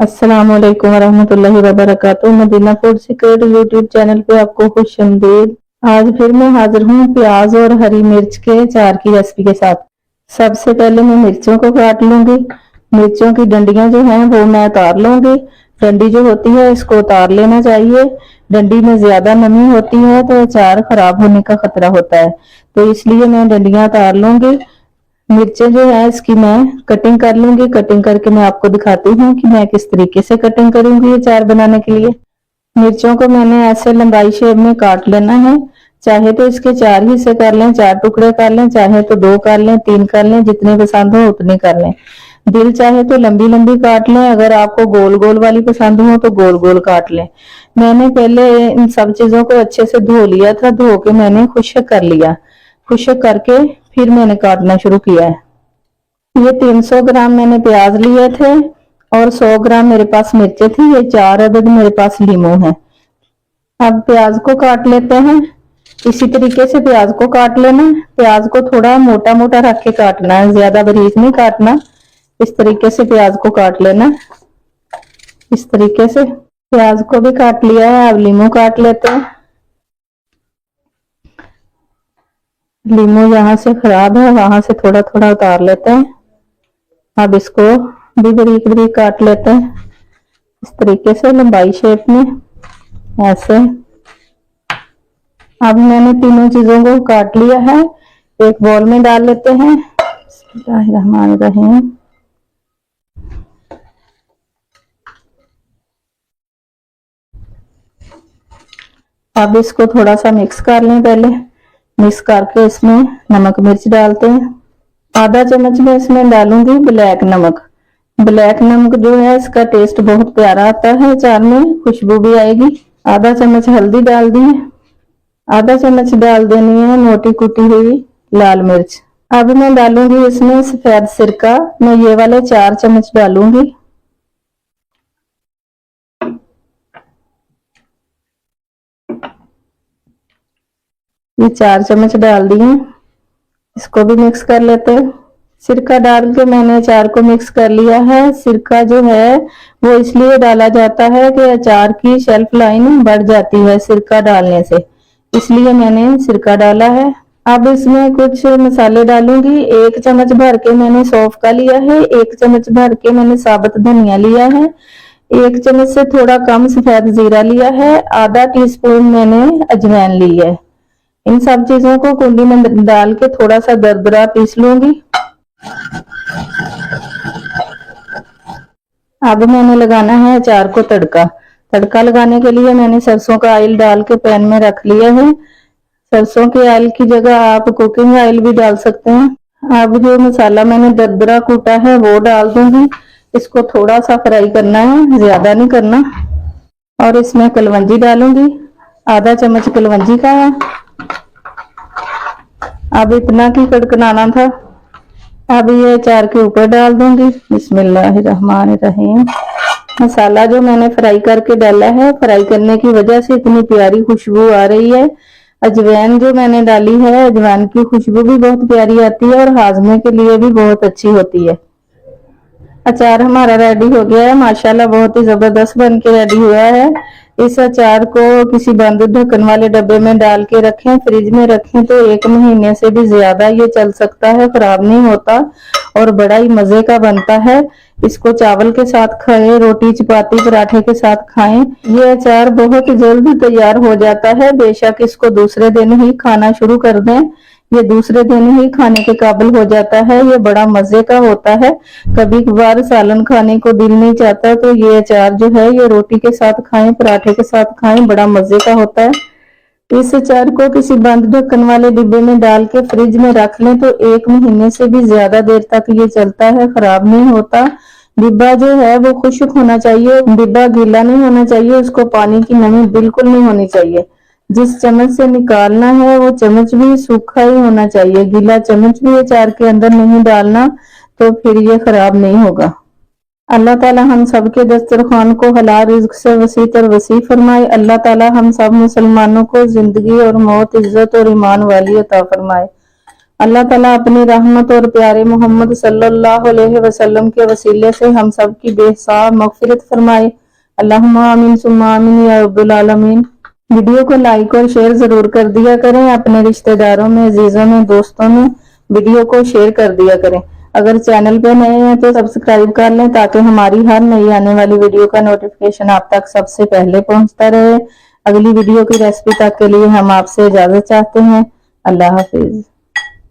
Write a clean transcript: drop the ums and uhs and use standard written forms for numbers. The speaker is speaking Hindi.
अस्सलाम वालेकुम वरहमतुल्लाहि वबरकातुहू। Madina food secret YouTube channel पे आपको खुशामदीद। आज फिर मैं हाजिर हूँ प्याज और हरी मिर्च के अचार की रेसिपी के साथ। सबसे पहले मैं मिर्चों को काट लूंगी। मिर्चों की डंडियां जो हैं वो मैं उतार लूंगी। डंडी जो होती है इसको उतार लेना चाहिए। डंडी में ज्यादा नमी होती है तो अचार खराब होने का खतरा होता है, तो इसलिए मैं डंडियां उतार लूंगी। मिर्चें जो है इसकी मैं कटिंग कर लूंगी। कटिंग करके मैं आपको दिखाती हूँ कि मैं किस तरीके से कटिंग करूंगी ये अचार बनाने के लिए। मिर्चों को मैंने ऐसे लंबाई शेप में काट लेना है। चाहे तो इसके चार हिस्से कर लें, चार टुकड़े कर लें, चाहे तो दो कर लें, तीन कर लें, जितने पसंद हो उतने कर लें। दिल चाहे तो लंबी लंबी काट लें, अगर आपको गोल गोल वाली पसंद हो तो गोल गोल काट लें। मैंने पहले इन सब चीजों को अच्छे से धो लिया था। धो के मैंने खुश्क कर लिया। खुश्क करके फिर मैंने काटना शुरू किया है। ये 300 ग्राम मैंने प्याज लिए थे और 100 ग्राम मेरे पास मिर्चें थी। ये 4 अदद मेरे पास लीमू है। अब प्याज को काट लेते हैं। इसी तरीके से प्याज को काट लेना। प्याज को थोड़ा मोटा मोटा रख के काटना है, ज्यादा बारीक नहीं काटना। इस तरीके से प्याज को काट लेना। इस तरीके से प्याज को भी काट लिया है। अब लीमू काट लेते हैं। लीमू यहाँ से खराब है, वहां से थोड़ा थोड़ा उतार लेते हैं। अब इसको भी बारीक बारीक काट लेते हैं, इस तरीके से लंबाई शेप में ऐसे। अब मैंने तीनों चीजों को काट लिया है। एक बॉल में डाल लेते हैं। बिस्मिल्लाहिर्रहमानिर्रहीम। अब इसको थोड़ा सा मिक्स कर लें। पहले मिक्स करके इसमें नमक मिर्च डालते हैं। आधा चम्मच में इसमें डालूंगी ब्लैक नमक। ब्लैक नमक जो है इसका टेस्ट बहुत प्यारा आता है, अचार में खुशबू भी आएगी। आधा चम्मच हल्दी डाल दी है। आधा चम्मच डाल देनी है मोटी कुटी हुई लाल मिर्च। अब मैं डालूंगी इसमें सफेद सिरका। मैं ये वाले 4 चम्मच डालूंगी। ये 4 चम्मच डाल दिए। इसको भी मिक्स कर लेते हैं। सिरका डाल के मैंने अचार को मिक्स कर लिया है। सिरका जो है वो इसलिए डाला जाता है कि अचार की शेल्फ लाइन बढ़ जाती है सिरका डालने से, इसलिए मैंने सिरका डाला है। अब इसमें कुछ मसाले डालूंगी। 1 चम्मच भर के मैंने सौंफ का लिया है। 1 चम्मच भर के मैंने साबुत धनिया लिया है। 1 चम्मच से थोड़ा कम सफेद जीरा लिया है। आधा टीस्पून मैंने अजवाइन ली है। इन सब चीजों को कुंडी में डाल के थोड़ा सा दरदरा पीस लूंगी। अब मैंने लगाना है अचार को तड़का। तड़का लगाने के लिए मैंने सरसों का ऑयल डाल के पैन में रख लिया है। सरसों के ऑयल की जगह आप कुकिंग ऑयल भी डाल सकते हैं। अब जो मसाला मैंने दरदरा कूटा है वो डाल दूंगी। इसको थोड़ा सा फ्राई करना है, ज्यादा नहीं करना। और इसमें कलवंजी डालूंगी। आधा चम्मच कलवंजी का है। अब इतना की कड़कनाना था। अब ये अचार के ऊपर डाल दूंगी। बिस्मिल्लाहिर्रहमानिर्रहीम। मसाला जो मैंने फ्राई करके डाला है, फ्राई करने की वजह से इतनी प्यारी खुशबू आ रही है। अजवाइन जो मैंने डाली है, अजवाइन की खुशबू भी बहुत प्यारी आती है और हाजमे के लिए भी बहुत अच्छी होती है। अचार हमारा रेडी हो गया है माशाल्लाह, बहुत ही जबरदस्त बन के रेडी हुआ है। इस अचार को किसी बंद ढक्कन वाले डब्बे में डाल के रखें, फ्रिज में रखें तो 1 महीने से भी ज्यादा ये चल सकता है, खराब नहीं होता और बड़ा ही मजे का बनता है। इसको चावल के साथ खाएं, रोटी चपाती पराठे के साथ खाएं। ये अचार बहुत जल्द तैयार हो जाता है। बेशक इसको दूसरे दिन ही खाना शुरू कर दें, ये दूसरे दिन ही खाने के काबिल हो जाता है। ये बड़ा मजे का होता है। कभी कभार सालन खाने को दिल नहीं चाहता तो ये अचार जो है ये रोटी के साथ खाएं, पराठे के साथ खाएं, बड़ा मजे का होता है। इस अचार को किसी बंद ढक्कन वाले डिब्बे में डाल के फ्रिज में रख लें तो 1 महीने से भी ज्यादा देर तक ये चलता है, खराब नहीं होता। डिब्बा जो है वो खुश्क होना चाहिए, डिब्बा गीला नहीं होना चाहिए, उसको पानी की नमी बिल्कुल नहीं होनी चाहिए। जिस चम्मच से निकालना है वो चम्मच भी सूखा ही होना चाहिए। गीला चम्मच भी अचार के अंदर नहीं डालना, तो फिर ये खराब नहीं होगा। अल्लाह ताला हम सब के दस्तरखान को हलाल रिज्क से वसी तर वसी फरमाए। अल्लाह ताला हम सब मुसलमानों को जिंदगी और मौत, इज्जत और ईमान वाली अता फरमाए। अल्लाह ताला अपनी रहमत और प्यारे मोहम्मद सल्लल्लाहु अलैहि वसल्लम के वसीले से हम सब की बेहिसाब मग़फ़िरत फरमाए। अल्लाहुम्मा आमीन सुम्मा आमीन या रब्बुल आलमीन। वीडियो को लाइक और शेयर जरूर कर दिया करें, अपने रिश्तेदारों में, अजीजों में, दोस्तों में वीडियो को शेयर कर दिया करें। अगर चैनल पे नए हैं तो सब्सक्राइब कर लें ताकि हमारी हर नई आने वाली वीडियो का नोटिफिकेशन आप तक सबसे पहले पहुंचता रहे। अगली वीडियो की रेसिपी तक के लिए हम आपसे इजाजत चाहते हैं। अल्लाह हाफिज।